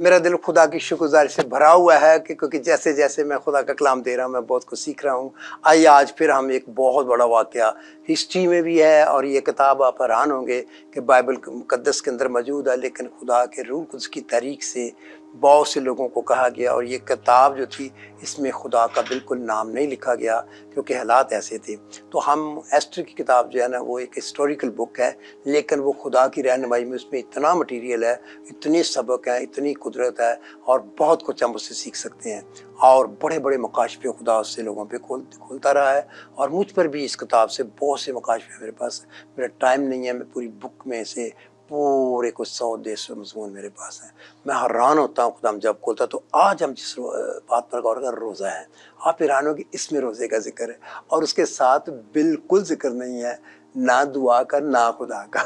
मेरा दिल खुदा की शुक्रगुजारी से भरा हुआ है कि क्योंकि जैसे जैसे मैं खुदा का कलाम दे रहा हूँ मैं बहुत कुछ सीख रहा हूँ। आइए आज फिर हम एक बहुत बड़ा वाक़या हिस्ट्री में भी है और ये किताब आप हैरान होंगे कि बाइबल मुक़द्दस के अंदर मौजूद है, लेकिन खुदा के रूह कुद्स की तहरीक से बहुत से लोगों को कहा गया और ये किताब जो थी इसमें खुदा का बिल्कुल नाम नहीं लिखा गया क्योंकि हालात ऐसे थे। तो हम एस्टर की किताब जो है ना वो एक हिस्टोरिकल बुक है, लेकिन वो खुदा की रहनुमाई में उसमें इतना मटीरियल है, इतने सबक हैं, इतनी कुदरत है और बहुत कुछ हम उससे सीख सकते हैं। और बड़े बड़े मकाशफे खुदा उससे लोगों पे खोलता रहा है और मुझ पर भी इस किताब से बहुत से मकाशफे मेरे पास, मेरा टाइम नहीं है, मैं पूरी बुक में से पूरे कुछ 100-150 मज़मून मेरे पास हैं। मैं हैरान होता हूँ खुदा जब खोलता। तो आज हम जिस बात पर गौर कर, रोज़ा है। आप हैरान हो कि इसमें रोज़े का जिक्र है और उसके साथ बिल्कुल जिक्र नहीं है ना दुआ का ना खुदा का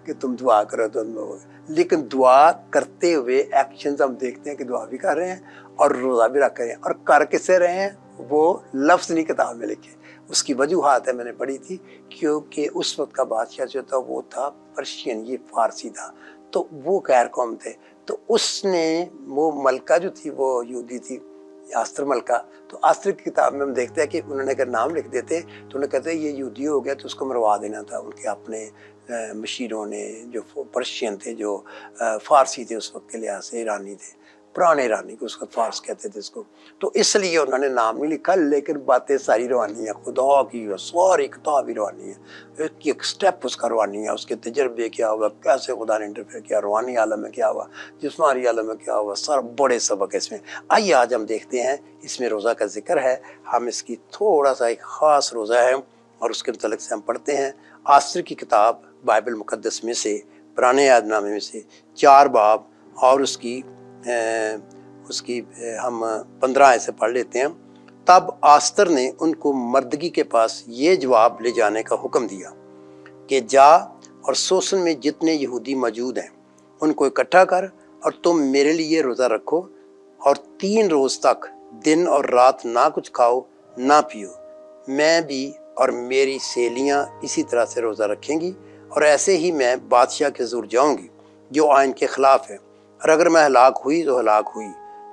कि तुम दुआ करो तो लेकिन दुआ करते हुए एक्शंस हम देखते हैं कि दुआ भी कर रहे हैं और रोज़ा भी रख रहे हैं। और कर किससे रहे हैं वो लफ्ज़ नहीं किताब में लिखे। उसकी वजूहात है मैंने पढ़ी थी, क्योंकि उस वक्त का बादशाह जो था वो था पर्शियन, ये फारसी था, तो वो गैर कौम थे। तो उसने वो मलका जो थी वो यहूदी थी, आस्तर मलका। तो आस्तर की किताब में हम देखते हैं कि उन्होंने अगर नाम लिख देते तो उन्हें कहते ये यहूदी हो गया तो उसको मरवा देना था। उनके अपने मशीरों ने, जो पर्शियन थे, जो फारसी थे उस वक्त के लिहाज से, ईरानी थे, पुराने ईरानी को उसका फारस कहते थे इसको। तो इसलिए उन्होंने नाम नहीं लिखा, लेकिन बातें सारी रवानी है खुदा की, सारी किताब ही रवानी है, एक स्टेप उसका रवानी है, उसके तजर्बे क्या हुआ, कैसे खुदा ने इंटरफेयर किया, रवानी आलम में क्या हुआ, जिस्मानी आलम में क्या हुआ, सारा बड़े सबक है इसमें। आइए आज हम देखते हैं, इसमें रोज़ा का जिक्र है, हम इसकी थोड़ा सा एक ख़ास रोज़ा है और उसके मतलब से हम पढ़ते हैं। आस्तर की किताब बाइबल मुक़द्दस में से, पुराने यादनामे में से 4 बाब और उसकी हम 15 ऐसे पढ़ लेते हैं। तब आस्तर ने उनको मर्दगी के पास ये जवाब ले जाने का हुक्म दिया कि जा और सोसन में जितने यहूदी मौजूद हैं उनको इकट्ठा कर और तुम मेरे लिए रोज़ा रखो और 3 रोज़ तक दिन और रात ना कुछ खाओ ना पियो। मैं भी और मेरी सहेलियाँ इसी तरह से रोज़ा रखेंगी और ऐसे ही मैं बादशाह के ज़ुर जाऊँगी जो आइन के ख़िलाफ़ है, और अगर मैं हलाक हुई तो हलाक हुई।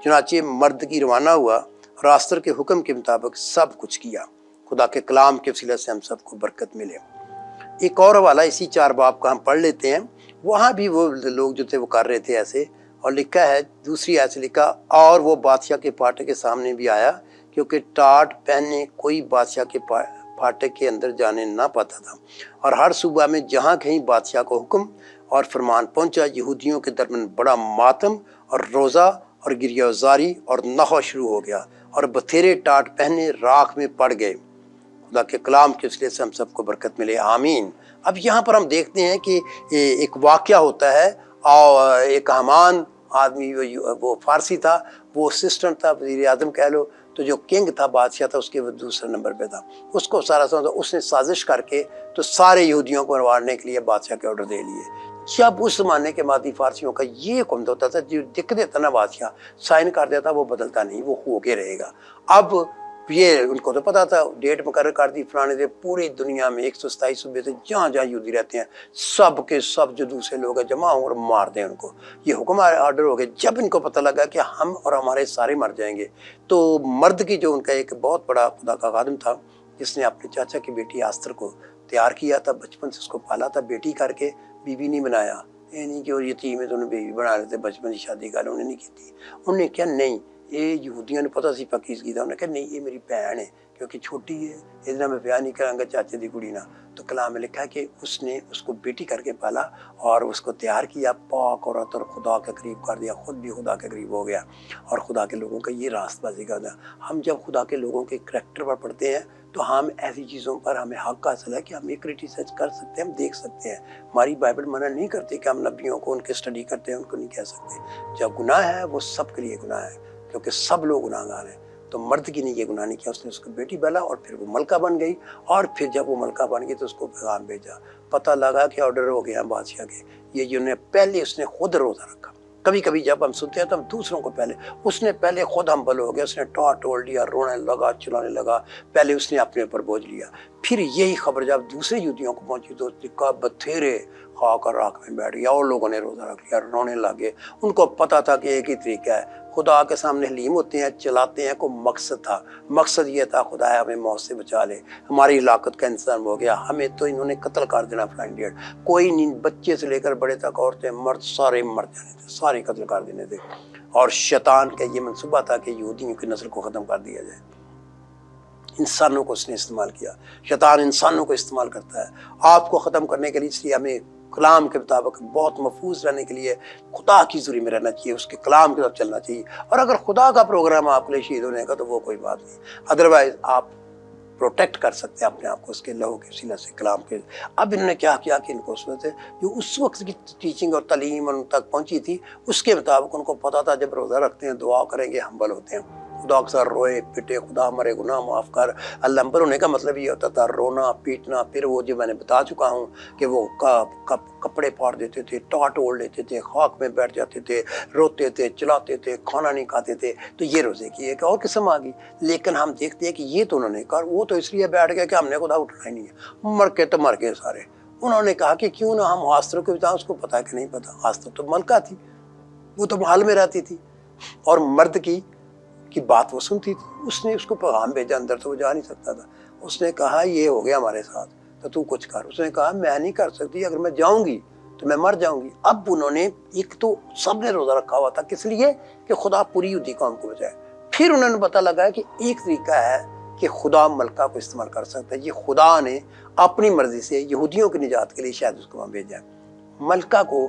चुनाचे मर्द की रवाना हुआ और आस्तर के हुक्म के मुताबिक सब कुछ किया। खुदा के कलाम के वसीले से हम सबको बरकत मिले। एक और हवाला इसी 4 बाब का हम पढ़ लेते हैं। वहाँ भी वो लोग जो थे वो कर रहे थे ऐसे, और लिखा है दूसरी ऐसे लिखा, और वो बादशाह के फाटक के सामने भी आया, क्योंकि टाट पहने कोई बादशाह के फाटक के अंदर जाने ना पाता था। और हर सूबा में जहाँ कहीं बादशाह को हुक्म और फरमान पहुंचा, यहूदियों के दरमियान बड़ा मातम और रोज़ा और गिरियाजारी और नखा शुरू हो गया और बथेरे टाट पहने राख में पड़ गए। खुदा के कलाम के वसीले से हम सबको बरकत मिले, आमीन। अब यहाँ पर हम देखते हैं कि एक वाक़या होता है और एक हमान आदमी, वो फारसी था, वो असिस्टेंट था, वज़ीर आज़म कह लो, तो जो किंग था, बादशाह था, उसके वो दूसरे नंबर पे था। उसको सारा उसने साजिश करके तो सारे यहूदियों को मरवाने के लिए बादशाह के ऑर्डर दे लिए। जब उस ज़माने के मादी फारसियों का ये हुक्म होता था, जो लिख देता ना बादशाह, साइन कर देता, वो बदलता नहीं, वो हो के रहेगा। अब ये उनको तो पता था, डेट मुकर्रर कर दी फलाने से, पूरी दुनिया में 127 सूबे से जहाँ जहाँ यहूदी रहते हैं सब के सब जो दूसरे लोग हैं जमा और मार दें उनको। ये हुक्म ऑर्डर हो गए। जब इनको पता लगा कि हम और हमारे सारे मर जाएंगे, तो मर्द की जो उनका एक बहुत बड़ा खुदा का खादिम था, जिसने अपने चाचा की बेटी आस्तर को तैयार किया था, बचपन से उसको पाला था, बेटी करके, बीवी नहीं बनाया। ये नहीं कि और यतीम है तो उन्हें बेबी बना लेते, बचपन की शादी कर, उन्हें नहीं की थी। उन्होंने क्या, नहीं, ये यहूदियों ने पता सी पाकीज़गी था, उन्हें कहा नहीं ये मेरी भैन है, क्योंकि छोटी है, इतना मैं ब्याह नहीं करांगा चाचे दी कुड़ी ना। तो कलाम में लिखा है कि उसने उसको बेटी करके पाला और उसको तैयार किया, पाक औरत, और खुदा के करीब कर दिया, खुद भी खुदा के करीब हो गया और खुदा के लोगों का ये रास्तबाजी का था। हम जब खुदा के लोगों के करैक्टर पर पढ़ते हैं तो हम ऐसी चीज़ों पर हमें हक हासिल है कि हम एक रिसर्च कर सकते हैं, हम देख सकते हैं। हमारी बाइबल मना नहीं करती कि हम नबियों को उनके स्टडी करते हैं, उनको नहीं कह सकते। जब गुनाह है वो सब के लिए गुनाह है, क्योंकि सब लोग गुनाहगार हैं। तो मर्द की ने ये गुनाह नहीं किया, उसने उसको बेटी पाला और फिर वो मलका बन गई। और फिर जब वो मलका बन गई तो उसको पैगाम भेजा, पता लगा कि ऑर्डर हो गया बादशाह के, ये जो ने पहले उसने खुद रोज़ा रखा, کبھی کبھی جب ہم سنتے ہیں تو ہم دوسروں کو پہلے، اس نے پہلے خود ہمبل ہو گیا، اس نے ٹول دیا، رونے لگا، چلانے لگا، پہلے اس نے اپنے اوپر بوجھ لیا۔ پھر یہی خبر جب دوسرے یہودیوں کو پہنچی تو اس نے کہا بتھیرے خاک اور راکھ میں بیٹھ گیا، اور لوگوں نے روزہ رکھ لیا، رونے لگے۔ ان کو پتہ تھا کہ ایک ہی طریقہ ہے، خدا کے سامنے حلیم ہوتے ہیں، چلاتے ہیں، کوئی مقصد تھا، مقصد یہ تھا خدا ہمیں موت سے بچا لے، ہماری ہلاکت کا انتظام ہو گیا، ہمیں تو انہوں نے قتل کر دینا فلائنگ ڈیٹ، کوئی نہیں، بچے سے لے کر بڑے تک، عورتیں مرد سارے مر جانے تھے، سارے قتل کر دینے تھے۔ اور شیطان کا یہ منصوبہ تھا کہ یہودیوں کی نسل کو ختم کر دیا جائے۔ انسانوں کو اس نے استعمال کیا، شیطان انسانوں کو استعمال کرتا ہے آپ کو ختم کرنے کے لیے۔ اس لیے ہمیں کلام کے مطابق بہت محفوظ رہنے کے لیے خدا کی ذریعے میں رہنا چاہیے، اس کے کلام کے ساتھ چلنا چاہیے۔ اور اگر خدا کا پروگرام آپ کے لیے شہید ہونے کا تو وہ کوئی بات نہیں، ادروائز آپ پروٹیکٹ کر سکتے ہیں اپنے آپ کو اس کے لہو کے وسیلہ سے، کلام کے۔ اب انہوں نے کیا کیا کہ ان کو اس میں سے جو اس وقت کی ٹیچنگ اور تعلیم ان تک پہنچی تھی اس کے مطابق ان کو پتا تھا جب روزہ رکھتے ہیں دعا کریں گے، ہمبل ہوتے ہیں، خدا اکثر روئے پٹے، خدا ہمارے گناہ معاف کر۔ اللہ ہمبل ہونے کا مطلب یہ ہوتا تھا رونا پیٹنا، پھر وہ جو میں نے بتا چکا ہوں کہ وہ کپڑے پھاڑ دیتے تھے، ٹاٹ اوڑھ لیتے تھے، خاک میں بیٹھ جاتے تھے، روتے تھے، چلاتے تھے، کھانا نہیں کھاتے تھے۔ تو یہ روزے کی ایک اور قسم آ گئی۔ لیکن ہم دیکھتے ہیں کہ یہ تو انہوں نے کہا، وہ تو اس لیے بیٹھ گئے کہ ہم نے خدا اٹھنا ہی نہیں ہے، مر کے تو مر گئے سارے۔ انہوں نے کہا کہ کیوں نہ ہم آستر کو بتائیں، اس کو پتا کہ نہیں پتا، آستر تو ملکہ تھی، وہ تو محل میں رہتی تھی اور مرد کی بات وہ سنتی تھی۔ اس نے اس کو پیغام بھیجا، اندر تو وہ جا نہیں سکتا تھا۔ اس نے کہا یہ ہو گیا ہمارے ساتھ تو کچھ کر۔ اس نے کہا میں نہیں کر سکتی، اگر میں جاؤں گی تو میں مر جاؤں گی۔ اب انہوں نے ایک تو سب نے روزہ رکھا ہوا تھا، کس لیے کہ خدا پوری یہودی قوم کو بچائے۔ پھر انہوں نے پتہ لگا کہ ایک طریقہ ہے کہ خدا ملکہ کو استعمال کر سکتا ہے، یہ خدا نے اپنی مرضی سے یہودیوں کی نجات کے لیے شاید اس کو وہاں بھیجا ہے۔ ملکہ کو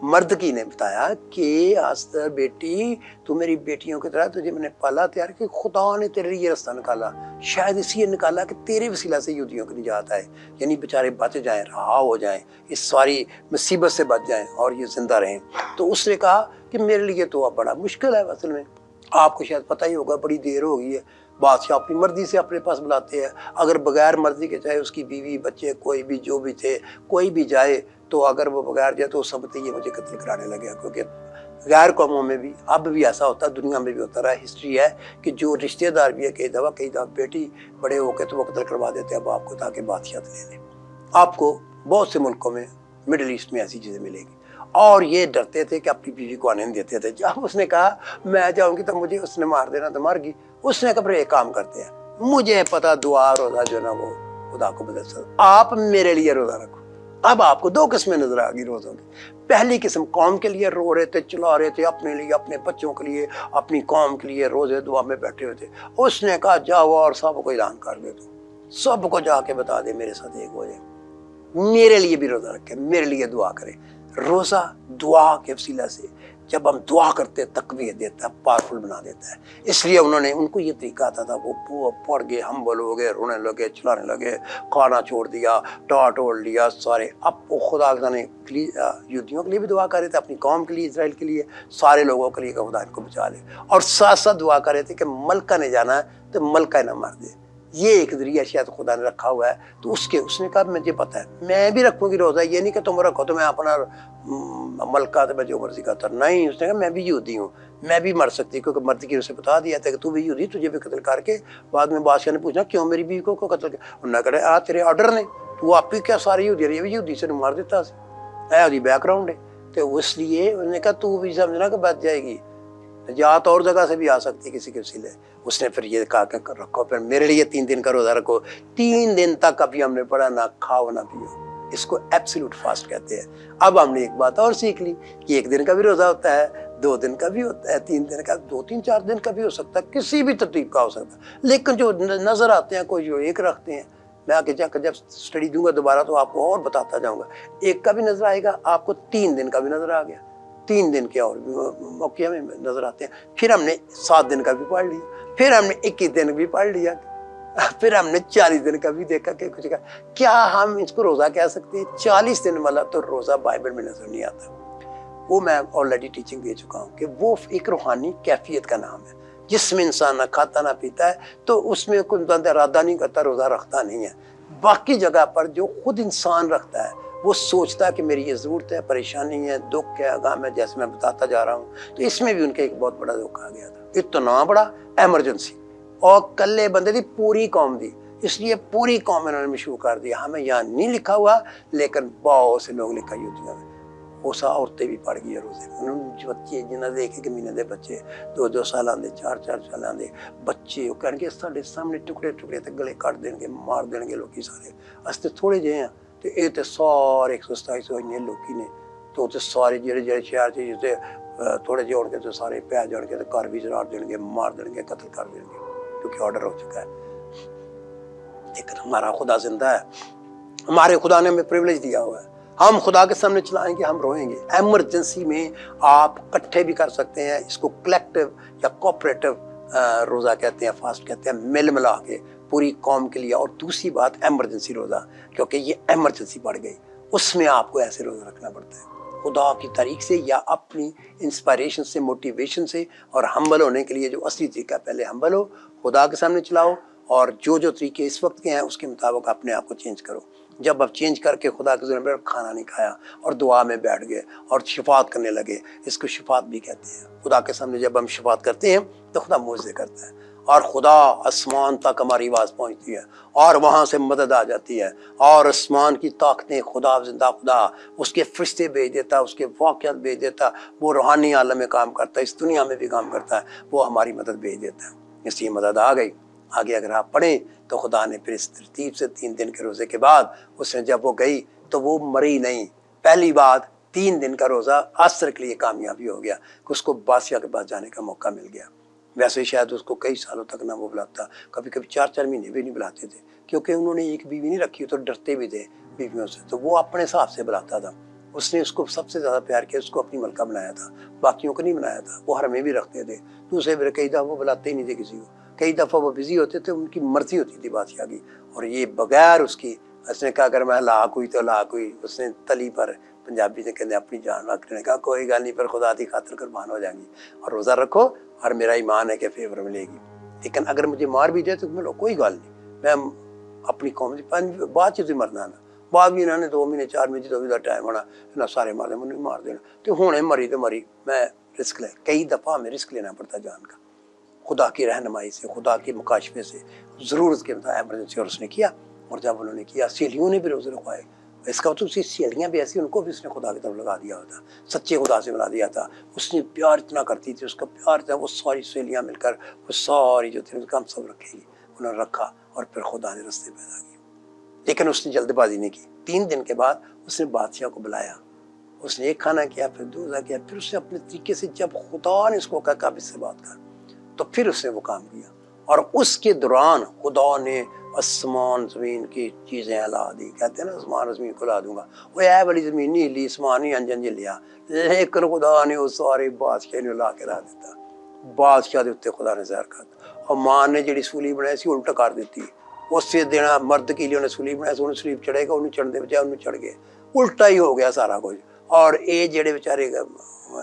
مرد کی نے بتایا کہ آستر بیٹی تو میری بیٹیوں کی طرح، تجھے میں نے پالا تیار کہ خدا نے تیرے لیے یہ رستہ نکالا، شاید اس لیے نکالا کہ تیرے وسیلہ سے یہودیوں کی نجات آئے، یعنی بیچارے بچ جائیں، رہا ہو جائیں، اس ساری مصیبت سے بچ جائیں اور یہ زندہ رہیں۔ تو اس نے کہا کہ میرے لیے تو اب بڑا مشکل ہے، اصل میں آپ کو شاید پتہ ہی ہوگا بڑی دیر ہو گئی ہے، بادشاہ اپنی مرضی سے اپنے پاس بلاتے ہیں، اگر بغیر مرضی کے چاہے اس کی بیوی بچے کوئی بھی جو بھی تھے کوئی بھی جائے تو اگر وہ بغیر جائے تو سمجھتے یہ مجھے قتل کرانے لگے، کیونکہ غیر قوموں میں بھی اب بھی ایسا ہوتا ہے، دنیا میں بھی ہوتا رہا، ہسٹری ہے کہ جو رشتہ دار بھی ہے کئی دفعہ بیٹی بڑے ہو کے تو وہ قتل کروا دیتے ہیں باپ کو تاکہ بادشاہت لے لیں۔ آپ کو بہت سے ملکوں میں مڈل ایسٹ میں ایسی چیزیں ملے گی، اور یہ ڈرتے تھے کہ اپنی بیوی کو آنے نہیں دیتے تھے۔ جب اس نے کہا میں جاؤں گی تو مجھے اس نے مار دینا تو مر گئی، اس نے کہا پھر ایک کام کرتے ہیں، مجھے پتا دعا روزہ جو نا وہ خدا کو بدل سکتا، آپ میرے لیے روزہ رکھو۔ اب آپ کو دو قسمیں نظر آ گئی روزوں کی۔ پہلی قسم قوم کے لیے رو رہے تھے، چلا رہے تھے، اپنے لیے، اپنے بچوں کے لیے، اپنی قوم کے لیے روزے دعا میں بیٹھے ہوئے تھے۔ اس نے کہا جاؤ اور سب کو اعلان کر دے، تو سب کو جا کے بتا دے میرے ساتھ ایک ہو جائے، میرے لیے بھی روزہ رکھے، میرے لیے دعا کرے۔ روزہ دعا کے وسیلہ سے جب ہم دعا کرتے تقویت دیتا ہے، پاورفل بنا دیتا ہے۔ اس لیے انہوں نے، ان کو یہ طریقہ آتا تھا، وہ پڑ گئے، ہمبل ہو گئے، رونے لگے، چلانے لگے، کھانا چھوڑ دیا، ٹاٹ اوڑھ لیا سارے۔ اب وہ خدا نے یہودیوں کے لیے بھی دعا کر رہے تھے، اپنی قوم کے لیے، اسرائیل کے لیے، سارے لوگوں کے لیے کہ خدا ان کو بچا لے، اور ساتھ ساتھ دعا کر رہے تھے کہ ملکہ نے جانا ہے تو ملکہ نہ مار دے۔ یہ ایک ذریعہ شاید خدا نے رکھا ہوا ہے۔ تو اس نے کہا مجھے پتا ہے میں بھی رکھوں گی روزہ، یہ نہیں کہ تم رکھو تو میں اپنا ملکہ تو میں جو مرضی کرتا، نہیں، اس نے کہا میں بھی یہودی ہوں، میں بھی مر سکتی، کیونکہ مرد کی اسے بتا دیا تھا کہ تو بھی یہودی، تجھے بھی قتل کر کے۔ بعد میں بادشاہ نے پوچھا کیوں میری بیوی کو قتل کیا؟ انہوں نے کہا تیرے آرڈر نے، تو آپ ہی کیا ساری یہودی سے مار دیتا، ایسی بیک گراؤنڈ ہے۔ تو اس لیے انہوں نے کہا تو بھی سمجھنا کہ بچ جائے گی، نجات اور جگہ سے بھی آ سکتی کسی کے وسیلے۔ اس نے پھر یہ کہا کہ رکھو، پھر میرے لیے 3 دن کا روزہ رکھو۔ 3 دن تک ابھی ہم نے پڑھا نہ کھاؤ نہ پیو، اس کو ایبسولوٹ فاسٹ کہتے ہیں۔ اب ہم نے ایک بات اور سیکھ لی کہ 1 دن کا بھی روزہ ہوتا ہے، 2 دن کا بھی ہوتا ہے، 3 دن کا، 2-3-4 دن کا بھی ہو سکتا ہے، کسی بھی ترتیب کا ہو سکتا ہے۔ لیکن جو نظر آتے ہیں کوئی جو ایک رکھتے ہیں، میں آگے جا کر جب اسٹڈی دوں گا دوبارہ تو آپ کو اور بتاتا جاؤں گا، 1 کا بھی نظر آئے گا آپ کو، 3 دن کا بھی نظر آ گیا، 3 دن کے اور موقع ہمیں نظر آتے ہیں۔ پھر ہم نے 7 دن کا بھی پڑھ لیا، پھر ہم نے 21 دن بھی پڑھ لیا، پھر ہم نے 40 دن کا بھی دیکھا کہ کچھ کا کیا ہم اس کو روزہ کہہ سکتے ہیں؟ 40 دن والا تو روزہ بائبل میں نظر نہیں آتا۔ وہ میں آلریڈی ٹیچنگ دے چکا ہوں کہ وہ ایک روحانی کیفیت کا نام ہے، جس میں انسان نہ کھاتا نہ پیتا ہے، تو اس میں کوئی ارادہ نہیں کرتا، روزہ رکھتا نہیں ہے۔ باقی جگہ پر جو خود انسان رکھتا ہے وہ سوچتا ہے کہ میری یہ ضرورت ہے, پریشانی ہے, دکھ ہے, غم ہے, جیسے میں بتاتا جا رہا ہوں. تو اس میں بھی ان کا ایک بہت بڑا دکھ آ گیا تھا, اتنا بڑا ایمرجنسی, اور کلے بندے تھی, پوری قوم دی, اس لیے پوری قوم انہوں نے مشہور کر دیا. ہمیں یہاں نہیں لکھا ہوا لیکن بہت سے لوگ لکھائی ہوتی ہیں. اسا عورتیں بھی پڑ گئی روزے میں, انہوں نے بچے جنہیں دیکھے کہ مہینے دے بچے 2-2 سالاں دے 4-4 سالاں دے بچے, وہ کہنے کے ساڈے سامنے ٹکڑے ٹکڑے تے گلے کٹ دیں گے, مار دیں گے لوکی سارے, اس تے تھوڑے جہے ہیں تے اے تے سارے 127 ہوئے لوکی نے. تو تے سارے جڑے شہر چ جتے تھوڑے جہے ہوڑ کے تو سارے پہ جان کے تے گھر بھی جڑا دیں گے, مار دیں گے, قتل کر دیں گے, کیونکہ آرڈر ہو چکا ہے. لیکن ہمارا خدا زندہ ہے, ہمارے خدا نے ہمیں پریولیج دیا ہوا ہے. ہم خدا کے سامنے چلائیں گے, ہم روئیں گے. ایمرجنسی میں آپ اکٹھے بھی کر سکتے ہیں, اس کو کلیکٹیو یا کوپریٹو روزہ کہتے ہیں, فاسٹ کہتے ہیں, مل ملا کے پوری قوم کے لیے. اور دوسری بات ایمرجنسی روزہ, کیونکہ یہ ایمرجنسی بڑھ گئی, اس میں آپ کو ایسے روزہ رکھنا پڑتا ہے خدا کی طریق سے یا اپنی انسپائریشن سے, موٹیویشن سے. اور ہمبل ہونے کے لیے جو اصلی طریقہ ہے, پہلے ہمبل ہو, خدا کے سامنے چلاؤ, اور جو طریقے اس وقت کے ہیں اس کے مطابق اپنے آپ کو چینج کرو. جب آپ چینج کر کے خدا کے ذریعے پر کھانا نہیں کھایا اور دعا میں بیٹھ گئے اور شفاعت کرنے لگے, اس کو شفاعت بھی کہتے ہیں. خدا کے سامنے جب ہم شفاعت کرتے ہیں تو خدا معجزے کرتا ہے, اور خدا آسمان تک ہماری آواز پہنچتی ہے, اور وہاں سے مدد آ جاتی ہے, اور آسمان کی طاقتیں, خدا زندہ خدا اس کے فرشتے بھیج دیتا, اس کے واقعات بھیج دیتا, وہ روحانی عالم میں کام کرتا ہے, اس دنیا میں بھی کام کرتا ہے, وہ ہماری مدد بھیج دیتا ہے. اس لیے مدد آ گئی. آگے اگر آپ پڑھیں تو خدا نے پھر اس ترتیب سے 3 دن کے روزے کے بعد اس نے جب وہ گئی تو وہ مری نہیں. پہلی بات 3 دن کا روزہ عصر کے لیے کامیابی ہو گیا کہ اس کو بادشاہ کے پاس جانے کا موقع مل گیا. ویسے شاید اس کو کئی سالوں تک نہ وہ بلاتا, کبھی کبھی 4-4 مہینے بھی نہیں بلاتے تھے, کیونکہ انہوں نے ایک بیوی نہیں رکھی تو ڈرتے بھی تھے بیویوں سے, تو وہ اپنے حساب سے بلاتا تھا. اس نے اس کو سب سے زیادہ پیار کیا, اس کو اپنی ملکہ بنایا تھا, باقیوں کو نہیں بنایا تھا. وہ حرمیں بھی رکھتے تھے, دوسرے بھی کئی دفعہ وہ بلاتے ہی نہیں تھے کسی کو, کئی دفعہ وہ بزی ہوتے تھے, ان کی مرضی ہوتی تھی بادشاہ کی, اور یہ بغیر اس کی, اس نے کہا اگر میں لاکھ ہوئی تو لاکھ ہوئی. اس نے تلی پر, پنجابی سے کہتے ہیں اپنی جان رکھنے نے کہا کوئی گل نہیں, پر خدا کی خاطر قربان ہو جائیں گی, اور روزہ رکھو, اور میرا ایمان ہے کہ فیور ملے گی. لیکن اگر مجھے مار بھی دے تو ملو کوئی گل نہیں, میں اپنی قوم کی بعد چیزیں مرنا نا, بعد بھی انہوں نے 2 مہینے 4 مہینے جو بھی ٹائم ہونا انہیں سارے مار دیں, مجھے مار دینا, تو ہونے مری تو مری, میں رسک لے. کئی دفعہ ہمیں رسک لینا پڑتا جان کا, خدا کی رہنمائی سے, خدا کے مکاشفے سے, ضرورت کے مطابق ایمرجنسی. اور اس نے کیا, اور جب انہوں نے کیا, سہیلیوں نے بھی روزے رکھوائے. اس کا مطلب سہیلیاں بھی ایسی, ان کو بھی اس نے خدا کی طرف لگا دیا ہوتا, سچے خدا سے ملا دیا تھا. اس نے پیار اتنا کرتی تھی, اس کا پیار تھا, وہ ساری سہیلیاں مل کر وہ ساری جو تھی ہم سب رکھیں گی, انہوں نے رکھا, اور پھر خدا نے رستے پیدا کیے. لیکن اس نے جلد بازی نہیں کی. 3 دن کے بعد اس نے بادشاہ کو بلایا, اس نے ایک کھانا کیا, پھر دوسرا کیا, پھر اس نے اپنے طریقے سے, جب خدا نے اس کو کہا اس سے بات کر, تو پھر اس نے وہ کام کیا. اور اس کے دوران خدا نے آسمان زمین کی چیزیں ہلا دی. کہتے ہیں نا آسمان زمین کو ہلا دوں گا, وہ اے والی زمین نہیں ہلی, آسمان ہی انجن لیا, لیکن خدا نے وہ سارے بادشاہ نے لا کے لا دیتا. بادشاہ دے اتنے خدا نے زہر کر دیا, اور ماں نے جڑی سولی بنائی سی الٹا کر دیتی. اس سے دینا مرد کے لیے انہیں سولی بنایا سی, انہیں سلیب چڑھے گا, انہیں چڑھنے بجائے انہیں چڑھ گئے, الٹا ہی ہو گیا سارا کچھ. اور اے جڑے بیچارے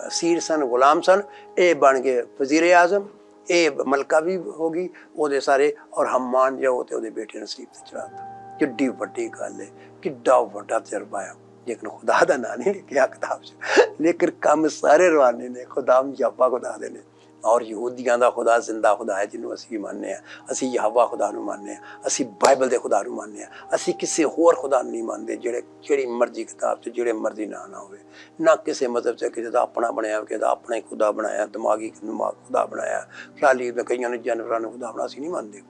اسیر سن, غلام سن, اے بن گئے وزیر اعظم, اے ملکہ بھی ہوگی وہ دے سارے, اور ہمان جو ہوتے وہ بیٹے نصیب سے چڑھاتا. کڈی وڈی گل ہے, کڈا وڈا تجربہ ہے. لیکن خدا دا نام نہیں لکھیا کتاب سے, لیکن کم سارے روحانی نے, خدا یہوہ خدا دے نے. اور یہودیاں دا خدا زندہ خدا ہے جنہوں اسی ماننے ہیں, اسی یہوہ خدا نو ماننے ہیں, اسی بائبل دے خدا نو ماننے ہیں, اسی کسی ہور خدا نہیں مانتے جڑی مرضی کتاب سے جڑے مرضی نہ ہوئے, نہ کسی مذہب سے کسی دا اپنا بنایا, کسی دا اپنا ہی خدا بنایا, دماغی خدا بنایا, خیالی میں کئیوں نے جانوراں نو خدا بنایا. اسی نہیں مانتے,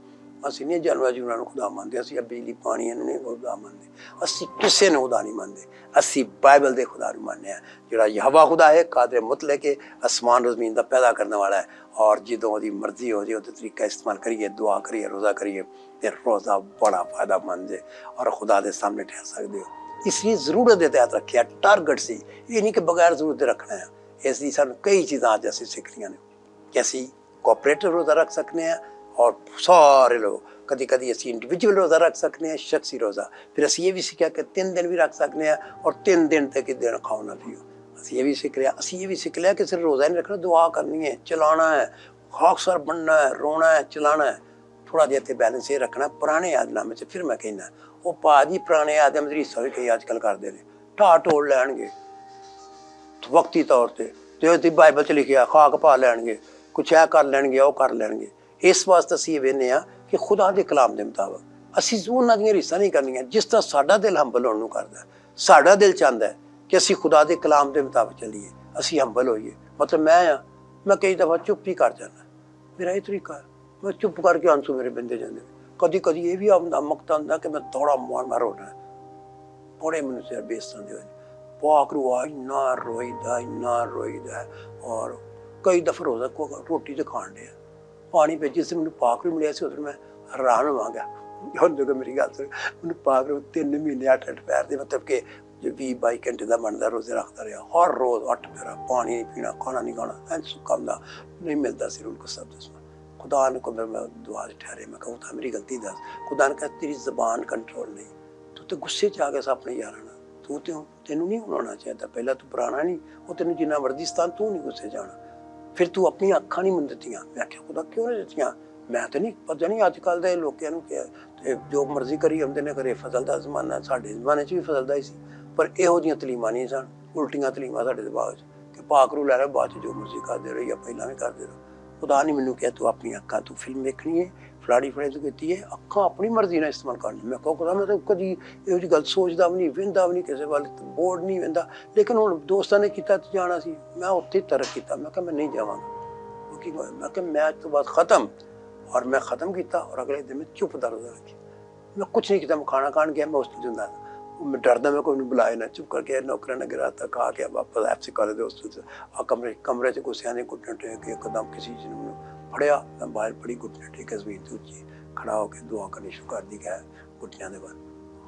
اسی نہیں جانوراں نو خدا مانتے, اسی بجلی پانی نہیں خدا مانتے, اسی کسی نے خدا نہیں مانتے, اسی بائبل دے خدا نو ماننے ہیں جڑا یہوہ خدا ہے, قادر مطلق ہے, آسمان و زمین دا پیدا کرنے والا ہے. اور جدوں دی مرضی ہو جائے وہ طریقہ استعمال کریے, دعا کریے, روزہ کریے, پھر روزہ بڑا فائدہ مند ہے, اور خدا دے سامنے ٹھہر سکتے ہو. اس لیے ضرورت دے تحت رکھیا, ٹارگٹ سی, یہ نہیں کہ بغیر ضرورت دے رکھنا ہے. اس لیے سانوں کئی چیزاں آج ایسی سیکھ لیاں نے کہ اسی کوپریٹو روزہ رکھ سکتے ہیں, اور سارے لوگ کدی کدی اسی انڈیویجول روزہ رکھ سکتے ہیں, شخصی روزہ. پھر اسی یہ بھی سیکھا کہ 3 دن بھی رکھ سکتے ہیں, اور 3 دن تک دن کھاؤ نہ پیو. اسی یہ بھی سیکھ لیا, اسی یہ بھی سیکھ لیا کہ صرف روزہ نہیں رکھنا, دعا کرنی ہے, چلانا ہے, خاکسار بننا ہے, رونا ہے, چلانا ہے. تھوڑا دیر تے بیلنس یہ رکھنا. پرانے یاد نامے سے پھر میں کہنا, وہ پا جی پرانے یاد ہم حصہ بھی کئی آج کل کر دے رہے, ਢਾਹ ਢੋਲ ਲੈਣਗੇ ਵਕਤੀ ਤੌਰ ਤੇ ਉਹਦੀ ਬਾਈਬਲ 'ਚ ਲਿਖਿਆ ਖਾਕ ਪਾ ਲੈਣਗੇ, ਕੁਛ ਇਹ ਕਰ ਲੈਣਗੇ ਉਹ ਕਰ ਲੈਣਗੇ। ਇਸ ਵਾਸਤੇ ਅਸੀਂ ਇਹ ਵੇਖਦੇ ਹਾਂ ਕਿ ਖੁਦਾ ਦੇ ਕਲਾਮ ਦੇ ਮੁਤਾਬਕ ਅਸੀਂ ਉਹਨਾਂ ਦੀਆਂ ਰੀਸਾਂ ਨਹੀਂ ਕਰਨੀਆਂ। ਜਿਸ ਤਰ੍ਹਾਂ ਸਾਡਾ ਦਿਲ ਹੰਬਲ ਹੋਣ ਨੂੰ ਕਰਦਾ, ਸਾਡਾ ਦਿਲ ਚਾਹੁੰਦਾ ਕਿ ਅਸੀਂ ਖੁਦਾ ਦੇ ਕਲਾਮ ਦੇ ਮੁਤਾਬਕ ਚੱਲੀਏ, ਅਸੀਂ ਹੰਬਲ ਹੋਈਏ। ਮਤਲਬ ਮੈਂ ਕਈ ਦਫਾ ਚੁੱਪ ਹੀ ਕਰ ਜਾਂਦਾ, ਮੇਰਾ ਇਹ ਤਰੀਕਾ, ਮੈਂ ਚੁੱਪ ਕਰਕੇ ਆਂਸੂ ਮੇਰੇ ਬੰਦੇ ਜਾਂਦੇ। ਕਦੀ ਕਦੀ ਇਹ ਵੀ ਆਉਂਦਾ ਮਕਤਾ ਹੁੰਦਾ ਕਿ ਮੈਂ ਥੋੜਾ ਮਾਰ ਹੋਣਾ, ਬੜੇ ਮੈਨੂੰ ਸਿਰ ਬੇਸਤਾਂ ਦੇ ਹੋਏ ਪਾਕ ਰੂਆ ਇੰਨਾ ਰੋਈਦਾ। ਔਰ ਕਈ ਦਫਾ ਰੋਟੀ ਤੇ ਖਾਣ ਡਿਆ ਪਾਣੀ ਪੀ, ਜਿਸ ਮੈਨੂੰ ਪਾਕ ਰੂ ਮਿਲਿਆ ਸੀ ਉਦੋਂ ਮੈਂ ਹੈਰਾਨ ਹੋਵਾਂਗਾ। ਹੁਣ ਜਦੋਂ ਮੇਰੀ ਗੱਲ ਸੁਣ, ਮੈਨੂੰ ਪਾਕ ਰੂ 3 ਮਹੀਨੇ 8 ਪੈਰ ਦੇ ਮਤਲਬ ਕਿ 20-22 ਘੰਟੇ ਦਾ ਬਣਦਾ ਰੋਜ਼ੇ ਰੱਖਦਾ ਰਿਹਾ, ਹਰ ਰੋਜ਼ 8 ਪੈਰਾ ਪਾਣੀ ਨਹੀਂ ਪੀਣਾ, ਖਾਣਾ ਨਹੀਂ ਖਾਣਾ, ਐਂ ਸੁੱਕਾ ਹੁੰਦਾ ਨਹੀਂ ਮਿਲਦਾ ਸੀ ਉनको सब दसना। खुदा ने को मैं दुआ ठहरे, मैं कहूँ था मेरी गलती दस। खुदा ने कहा तेरी ज़बान कंट्रोल नहीं, तू तो गुस्से च आ गया अपने यार ना, तू तो तेनू नहीं होना चाहिए, पहला तू पुराना नहीं, वो तेन जिन्ना मर्जी स्थान तू नहीं गुस्से जाना, फिर तू अपनी अखां नहीं मन दित्तियां। मैं आख्या खुदा क्यों नहीं दित्तियां? मैं तो नहीं पता नहीं अजकल के लोगों को जो मर्जी करी आते ने घरे, फजल का जमाना, साढ़े जमाने च भी फजल का ही सी, पर इहो जिहियां तलीमां नहीं सन, उल्टियां तलीमां साढ़े दिमाग च कि पाकरू लै रहे बाद जो मर्जी करते रहो या पहला भी करते रहो। खुदा ने मैनू कहा तू अपनी अखां तू फिल्म देखनी है, फलाड़ी तू की है, अखां अपनी मर्जी ने इस्तेमाल करनी। मैं कहूँ खुदा मैं तो कभी इहो जी गल सोचता भी नहीं, वेंदा भी नहीं, किसी वाल बोर्ड नहीं वेंदा, लेकिन हुण दोस्तां ने किया तो जाना सी, मैं उत्थे तरक किया। मैं कहा मैं नहीं जावांगा, क्योंकि मैं कहा मैच तो बाद खत्म, और मैं ख़त्म किया और अगले दिन मैं चुप दर्द रखी, मैं कुछ नहीं किया। मैं खाना खान गया, मैं उस दिन मैं डरदा, मैं कोई बुलाए ना, चुप करके नौकरा ने गिरा था, खा के वापस ऐप से कर दोस्त कमरे च घुसिया ने, घुटने टेक एकदम किसी चीज़ ने फड़िया, मैं बाहर बड़ी घुटने टेक जमीन के उच्ची खड़ा होकर दुआ करनी शुरू कर दी। गया घुटनिया के बाद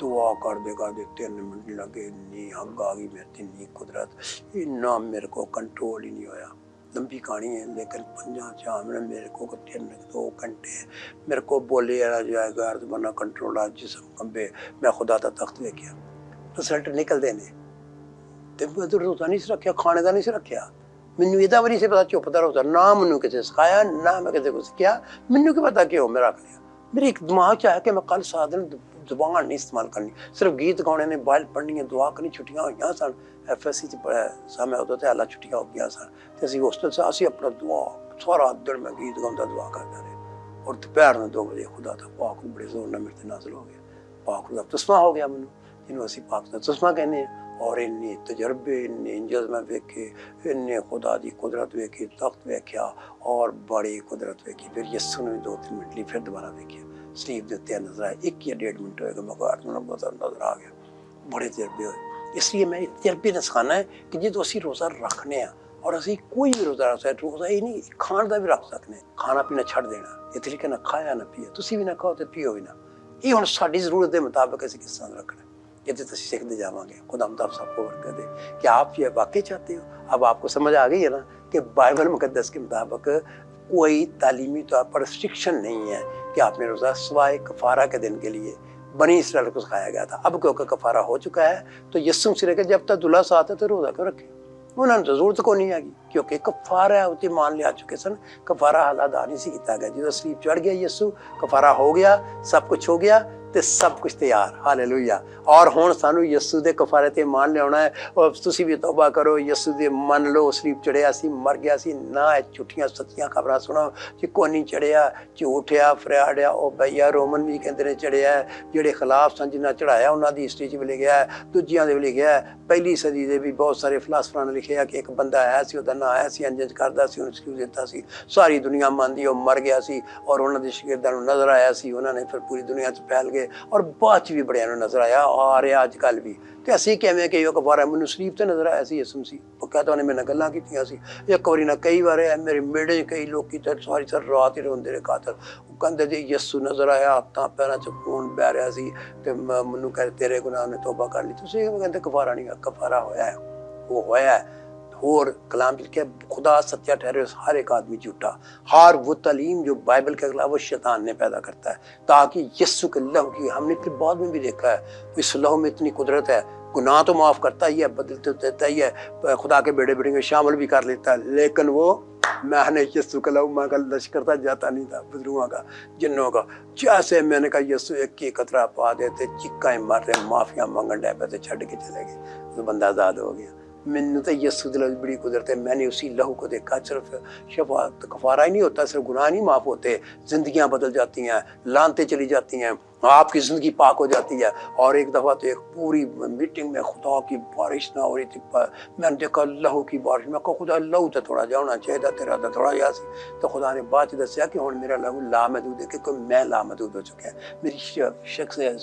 दुआ करते 3 मिनट लगे, इन्नी अग आ गई मेरे, इन्नी कुदरत, इन्ना मेरे को कंट्रोल ही नहीं होया। लंबी कहानी है, लेकिन 5 में मेरे को 3-2 घंटे मेरे को बोले जाएगा बना कंट्रोल, आज जिसम कंबे, मैं खुदा का तख्त देखिया, रिजल्ट निकलते ने, तो मैं तो रोज़ा नहीं रखा, खाने का नहीं रखा, मैनू यदा भी नहीं से पता चुप का रोज़ा, ना मैनू किसी सिखाया, ना मैं किसी को सिखाया, मैनू क्या पता क्यों मैं रख लिया। मेरे एक दिमाग च आया कि मैं कल 7 दिन जुबान नहीं इस्तेमाल करनी, सिर्फ गीत गाने ने, बाइल पढ़नी है, दुआ करनी। छुट्टियां हुई सन, FSC मैं उदों तो हाल छुट्टियां हो गई सन, तो असी होस्टल से असी अपना दुआ सारा दिन मैं गीत गाँदा दुआ करता रहा। और दोपहर में 2 बजे खुदा था पाक बड़े जोर न मेरे से नाजिल हो गया, पाक का तस्मा हो गया मैनू, जिन्होंने असी पाक का तस्मा कहने। और इन्ने तजर्बे, इन्ने इंजल मैं वेखे, इन्ने खुदा की कुदरत वेखी, तख्त वेख्या और बड़ी कुदरत वेखी। फिर यस्सु ने 2-3 मिनट ली, फिर दोबारा वेख्या, स्लीप के उत्ते नजर आया, 1 या 1.5 मिनट होएगा, मैं बहुत नजर आ गया, बड़े तजर्बे होए। इसलिए मैं तजर्बे ने सिखाना है कि जो असी रोज़ा रखने और असी कोई भी रोज़ा रख सकते, रोज़ा ही नहीं खाण का भी रख सकते, खाना पीना छड़ देना, ये तरीके ना खाया ना पिया, तुसी भी ना खाओ तो पियो भी ना, ये हुण साडी ज़रूरत के मुताबिक असी किस तरह रखना, ये तो असी सीखते जावांगे। खुदा आप सबको बरकत दे। क्या आप ये वाकई चाहते हो? अब आपको समझ आ गई है ना कि बाइबल मुकद्दस के मुताबिक कोई तालीमी तौर पर रिस्ट्रिक्शन नहीं है कि आपने रोज़ा सिवाय कफ़ारा के दिन के लिए बनी इसराइल को सिखाया गया था। अब क्योंकि कफ़ारा हो चुका है तो यस्सु मसीह के जब तक दुल्हा साथ है तो रोज़ा क्यों रखे, उन्होंने तो जरूरत को नहीं आगी, क्योंकि कफ़ारा उसे मान लिया चुके सन, कफ़ारा हाल अदा नहीं सी किया गया, जो सलीब चढ़ गया यस्सु, कफ़ारा हो गया, सब कुछ हो गया, तो सब कुछ तैयार, हालेलुया। और हुण सानू यस्सु दे कफ़ारे ते मान लियाना है, और तुसी भी तौबा करो, यस्सु दे मन लो, सलीब चढ़िया सी, मर गया सी, ना झूठियां सच्चियां खबरां सुनो कि कोई नहीं चढ़िया, झूठिया फरियाड़िया, ओ भैया रोमन भी कहते ने चढ़िया है, जेड़े खिलाफ सन जिन्ना चढ़ाया उन्होंने दी हिस्ट्री च भी लिखिया है, दूजियां दे भी लिखिया है, पहली सदी दे भी बहुत सारे फिलासफरां ने लिखिया कि एक बंदा आया सी, ओहदा नाम आया सी, इंज करदा सी, उन्हें एक्सक्यूज दिता सी, सारी दुनिया मानदी ओ मर गया सी, और उन्होंने दे शागिर्दां नूं नज़र आया सी, उन्होंने फिर पूरी दुनिया च फैल गए, और बाद भी बड़िया नज़र आया, आ रहा अजकल भी। तो असी किवें कि कफ़ारा मैनू सलीब ते नज़र आया सी यस्सु मसीह, पक्का तो उन्हें मेरे गल्लां कीतियां सी, एक बारी ना कई बार मेरे मेड़े कई लोग सारी रात ही रोंदे रहे कातर, कहते जी यस्सु नज़र आया, हाथां पैरां च खून बह रहा सी, ते मैनू कह तेरे गुनाह ने तौबा कर ली, तुसीं कहते कफ़ारा नहीं, कफ़ारा होया है, वो होया है। और कलाम लिखे खुदा सच्चा ठहरे, हर एक आदमी झूठा, हर वो तालीम जो बाइबल के खिलाफ वो शैतान ने पैदा करता है, ताकि यस्सु के लहू की, हमने फिर बाद में भी देखा है इस लहू में इतनी कुदरत है गुनाह तो माफ़ करता ही है, बदल तो देता ही है, खुदा के बेड़े बेड़े में शामिल भी कर लेता है, लेकिन वो मैंने यीशु का लहू का लश्कर करता जाता नहीं था, बुजुर्गों का, जिन्नों का। जैसे मैंने कहा यीशु एक की कतरा पा देते, चिक्काएं मार रहे, माफिया मंगन डे पे छड़ के चले गए, तो बंदा आज़ाद हो गया। मैंने तो यीशु दिल बड़ी कुदरत है, मैंने उसी लहू को देखा। सिर्फ शफाअत कफारा ही नहीं होता, सिर्फ गुनाह नहीं माफ़ होते, जिंदगियां बदल जाती हैं, लानतें चली जाती हैं, आपकी ज़िंदगी पाक हो जाती है। और एक दफ़ा तो एक पूरी मीटिंग में खुदा की बारिश ना हो रही थी, मैंने देखा लहू की बारिश। मैं कहा खुदा लहू तो थोड़ा जा होना चाहिए था तेरा, तो थोड़ा जा सी। तो खुदा ने बात दसिया कि हुण मेरा लहू लामहदूद है, क्योंकि मैं लामहदूद हो चुका है, मेरी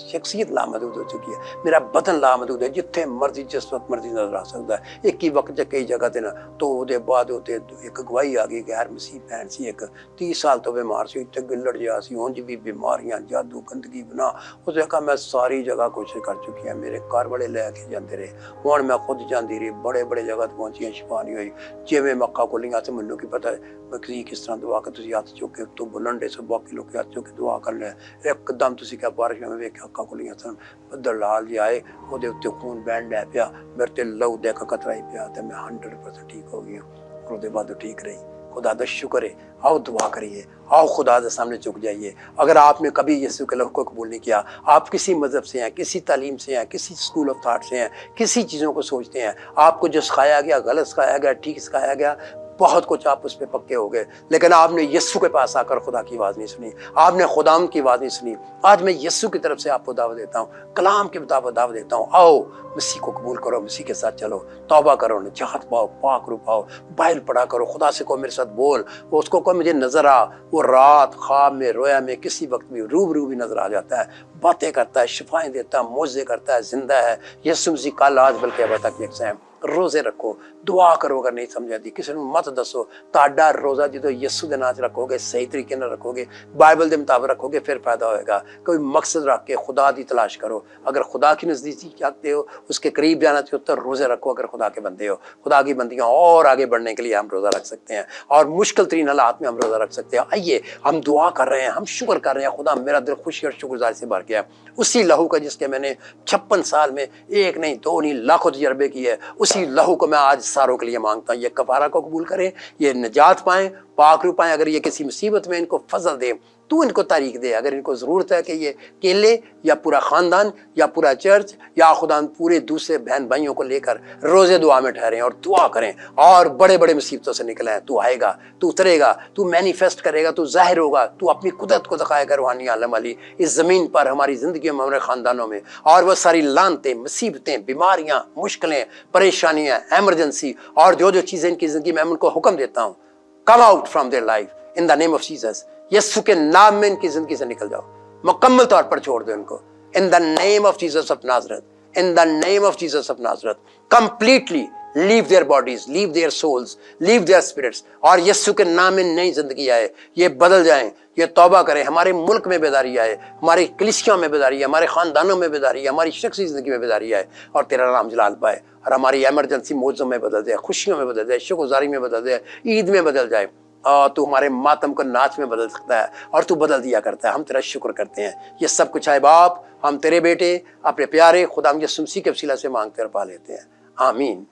शख्सियत लामहदूद हो चुकी है, मेरा बदन लामहदूद है, जिथे मर्जी जिस वक्त मर्जी नजर आ सकता है, एक ही वक्त कई जगह ते ना। तो वो बाद होते एक गवाही आ गई, गैर मसीह भैन सी, एक 30 साल तो बीमार सी, इतने गिल्लड़ जहा सी, उंज भी बीमारियां, जादू, गंदगी बना। उसने कहा मैं सारी जगह कोशिश कर चुकी है, मेरे घर वाले लैके जाते रहे, हुण मैं खुद जाती रही, बड़े बड़े जगह पहुंची, शिफा नहीं हुई। जिवें मक्का खोलियां तो मैनू की पता है किस तरह दुआ कर, तुसीं हत्थ चुक के तो बोलन डे सो, बाकी लोग हत्थ चुक के दुआ कर लिया, एकदम तुसीं क्या बारिश में वेख अक्खां खोलियां सन, बदल लाल जे आए, ਉਹਦੇ ਉੱਤੇ खून बहन डै पिया, मेरे ते लहू दा कतरा ही पिया, तो मैं 100% ठीक हो गई हूँ। और उसके बाद ठीक रही। खुदा का शुक्र है। आओ दुआ करिए, आओ खुदा के सामने झुक जाइए। अगर आपने कभी यीशु के लहू को कबूल नहीं किया, आप किसी मज़हब से हैं, किसी तालीम से हैं, किसी स्कूल ऑफ थाट से हैं, किसी चीज़ों को सोचते हैं, आपको जो सिखाया गया गलत सिखाया गया, ठीक सिखाया गया, बहुत कुछ आप उस पर पक्के हो गए, लेकिन आपने यीशु के पास आकर खुदा की आवाज़ नहीं सुनी, आपने खुदाम की आवाज़ नहीं सुनी। आज मैं यीशु की तरफ से आपको दावत देता हूँ, कलाम के मुताबिक दावत देता हूँ, आओ मसीह को कबूल करो, मसीह के साथ चलो, तौबा करो, निजात पाओ, पाक रू पाओ, बाइबल पढ़ा करो, खुदा से को मेरे साथ बोल, वो उसको को मुझे नजर आ, वो रात ख्वाब में रोया में किसी वक्त भी रूबरू भी नजर आ जाता है, बातें करता है, शिफाएं देता है, मौजे करता है, जिंदा है यीशु मसीह, कल आज बल्कि अब तक यकसा है। रोजे रखो, दुआ करो, अगर नहीं समझ आती किसी को मत दसो, ताड़ा रोजा जो यीशु के नाम से रखोगे, सही तरीके से रखोगे, बाइबल के मुताबिक रखोगे, फिर फायदा होएगा। कोई मकसद रख के खुदा की तलाश करो, अगर खुदा की नज़दीकी चाहते हो, उसके करीब जाना चाहते हो तो रोजे रखो। अगर खुदा के बंदे हो, खुदा की बंदियां, और आगे बढ़ने के लिए हम रोजा रख सकते हैं, और मुश्किल तरीन हालात में हम रोजा रख सकते हैं। आइए हम दुआ कर रहे हैं, हम शुक्र कर रहे हैं, खुदा मेरा दिल खुशी और शुक्रगुजारी से भर गया, उसी लहू का जिसके मैंने 56 साल में एक नहीं दो नहीं लाखों तजर्बे किए, उसी लहू को मैं आज सारों के लिए मांगता हूँ। ये कफारा को कबूल करें, ये निजात पाएं, पाक रू पाएं। अगर ये किसी मुसीबत में इनको फजल दे, तू इनको तारीख दे। अगर इनको ज़रूरत है कि ये केले या पूरा ख़ानदान या पूरा चर्च या खुदा पूरे दूसरे बहन भाइयों को लेकर रोज़े दुआ में ठहरें और दुआ करें और बड़े बड़े मुसीबतों से निकलें। तू आएगा, तू उतरेगा, तू मैनिफेस्ट करेगा, तू ज़ाहिर होगा, तू अपनी कुदरत को दिखाएगा रूहानी आलम वाली इस ज़मीन पर, हमारी ज़िंदगी में, हमारे ख़ानदानों में। और वह सारी लानतें, मुसीबतें, बीमारियाँ, मुश्किलें, परेशानियाँ, एमरजेंसी और जो जो चीज़ें इनकी ज़िंदगी में, मैं उनको हुक्म देता हूँ, come out from their life in the name of Jesus. यीशु के नाम में इनकी जिंदगी से निकल जाओ, मुकम्मल तौर पर छोड़ दो इनको, in the name of Jesus of Nazareth, in the name of Jesus of Nazareth. Completely leave their bodies, leave their souls, leave their spirits, और यीशु के नाम में नई जिंदगी आए, ये बदल जाएं, ये तौबा करें। हमारे मुल्क में बेदारी आए, हमारी कलीसिया में बेदारी आए, हमारे खानदानों में बेदारी आए, हमारी शख्सी जिंदगी में बेदारी आए, और तेरा नाम जलाल पाए, और हमारी एमरजेंसी मौजों में बदल जाए, खुशियों में बदल जाए, शुक्रगुजारी में बदल जाए, ईद में बदल जाए, और तू हमारे मातम को नाच में बदल सकता है, और तू बदल दिया करता है। हम तेरा शुक्र करते हैं। ये सब कुछ है बाप, हम तेरे बेटे अपने प्यारे खुदा यीशु मसीह के वसीला से मांगते और पा लेते हैं। आमीन।